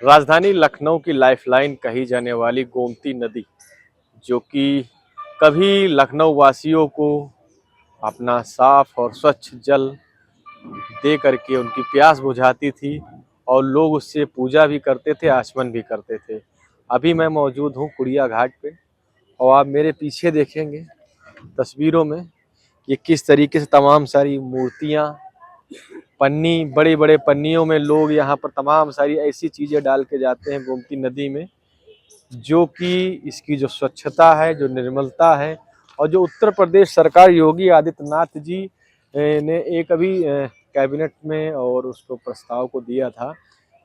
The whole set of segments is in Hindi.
राजधानी लखनऊ की लाइफलाइन कही जाने वाली गोमती नदी, जो कि कभी लखनऊ वासियों को अपना साफ और स्वच्छ जल दे करके उनकी प्यास बुझाती थी और लोग उससे पूजा भी करते थे, आचमन भी करते थे। अभी मैं मौजूद हूँ कुड़िया घाट पे और आप मेरे पीछे देखेंगे तस्वीरों में ये किस तरीके से तमाम सारी मूर्तियाँ, पन्नी, बड़े बड़े पन्नियों में लोग यहाँ पर तमाम सारी ऐसी चीज़ें डाल के जाते हैं गोमती नदी में, जो कि इसकी जो स्वच्छता है, जो निर्मलता है और जो उत्तर प्रदेश सरकार योगी आदित्यनाथ जी ने एक अभी कैबिनेट में और उसको प्रस्ताव को दिया था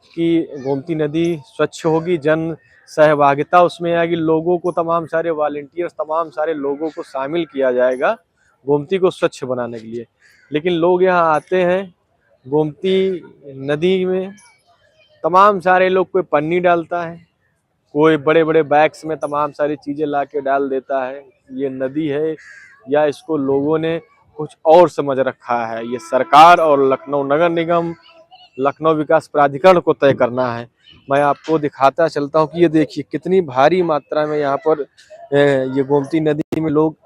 कि गोमती नदी स्वच्छ होगी, जन सहभागिता उसमें आएगी, लोगों को तमाम सारे वॉलंटियर्स, तमाम सारे लोगों को शामिल किया जाएगा गोमती को स्वच्छ बनाने के लिए। लेकिन लोग यहाँ आते हैं गोमती नदी में, तमाम सारे लोग, कोई पन्नी डालता है, कोई बड़े बड़े बैग्स में तमाम सारी चीज़ें ला के डाल देता है। ये नदी है या इसको लोगों ने कुछ और समझ रखा है, ये सरकार और लखनऊ नगर निगम, लखनऊ विकास प्राधिकरण को तय करना है। मैं आपको दिखाता चलता हूँ कि ये देखिए कितनी भारी मात्रा में यहाँ पर ये गोमती नदी में लोग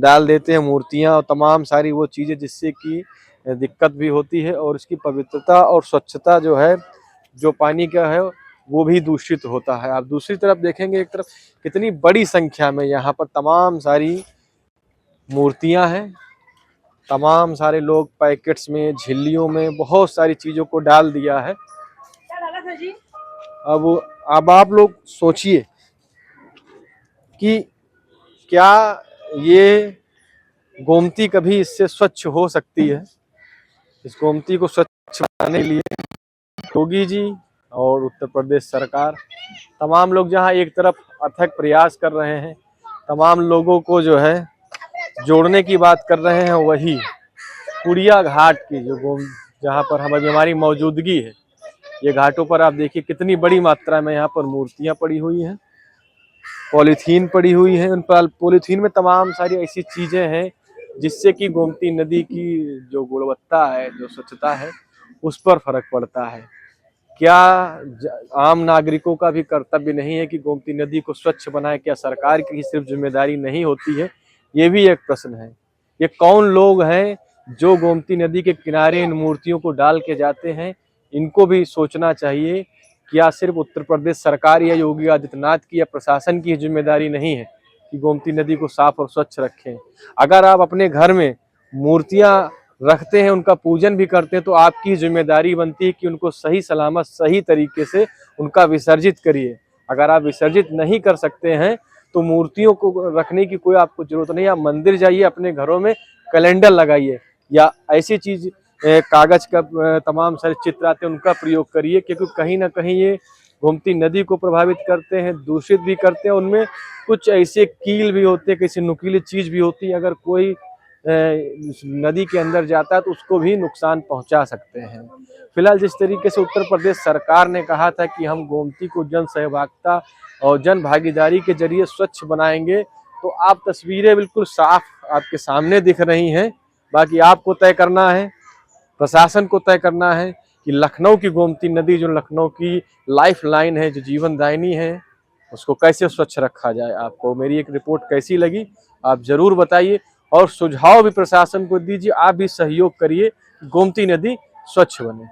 डाल देते हैं मूर्तियाँ और तमाम सारी वो चीज़ें, जिससे कि दिक्कत भी होती है और इसकी पवित्रता और स्वच्छता जो है, जो पानी का है, वो भी दूषित होता है। आप दूसरी तरफ देखेंगे, एक तरफ कितनी बड़ी संख्या में यहाँ पर तमाम सारी मूर्तियाँ हैं, तमाम सारे लोग पैकेट्स में, झिल्लियों में बहुत सारी चीज़ों को डाल दिया है। अब आप लोग सोचिए कि क्या ये गोमती कभी इससे स्वच्छ हो सकती है? इस गोमती को स्वच्छ बनाने के लिए योगी जी और उत्तर प्रदेश सरकार, तमाम लोग जहां एक तरफ अथक प्रयास कर रहे हैं, तमाम लोगों को जो है जोड़ने की बात कर रहे हैं, वही कुड़िया घाट की जहां पर हमारी मौजूदगी है, ये घाटों पर आप देखिए कितनी बड़ी मात्रा में यहाँ पर मूर्तियां पड़ी हुई हैं, पॉलीथीन पड़ी हुई है। उन पर पॉलीथीन में तमाम सारी ऐसी चीज़ें हैं जिससे कि गोमती नदी की जो गुणवत्ता है, जो स्वच्छता है, उस पर फर्क पड़ता है। क्या आम नागरिकों का भी कर्तव्य नहीं है कि गोमती नदी को स्वच्छ बनाए? क्या सरकार की सिर्फ जिम्मेदारी नहीं होती है? ये भी एक प्रश्न है। ये कौन लोग हैं जो गोमती नदी के किनारे इन मूर्तियों को डाल के जाते हैं? इनको भी सोचना चाहिए। क्या सिर्फ उत्तर प्रदेश सरकार या योगी आदित्यनाथ की या प्रशासन की जिम्मेदारी नहीं है कि गोमती नदी को साफ और स्वच्छ रखें? अगर आप अपने घर में मूर्तियां रखते हैं, उनका पूजन भी करते हैं, तो आपकी जिम्मेदारी बनती है कि उनको सही सलामत, सही तरीके से उनका विसर्जित करिए। अगर आप विसर्जित नहीं कर सकते हैं तो मूर्तियों को रखने की कोई आपको जरूरत नहीं है। आप मंदिर जाइए, अपने घरों में कैलेंडर लगाइए या ऐसी चीज, कागज का तमाम सारे चित्र आते हैं, उनका प्रयोग करिए, क्योंकि कहीं ना कहीं ये गोमती नदी को प्रभावित करते हैं, दूषित भी करते हैं। उनमें कुछ ऐसे कील भी होते हैं, किसी नुकीली चीज भी होती है, अगर कोई नदी के अंदर जाता है तो उसको भी नुकसान पहुंचा सकते हैं। फिलहाल जिस तरीके से उत्तर प्रदेश सरकार ने कहा था कि हम गोमती को जन सहभागिता और जन भागीदारी के जरिए स्वच्छ बनाएंगे, तो आप तस्वीरें बिल्कुल साफ आपके सामने दिख रही हैं। बाकी आपको तय करना है, प्रशासन को तय करना है कि लखनऊ की गोमती नदी, जो लखनऊ की लाइफ लाइन है, जो जीवनदायिनी है, उसको कैसे स्वच्छ रखा जाए। आपको मेरी एक रिपोर्ट कैसी लगी आप जरूर बताइए और सुझाव भी प्रशासन को दीजिए। आप भी सहयोग करिए, गोमती नदी स्वच्छ बने।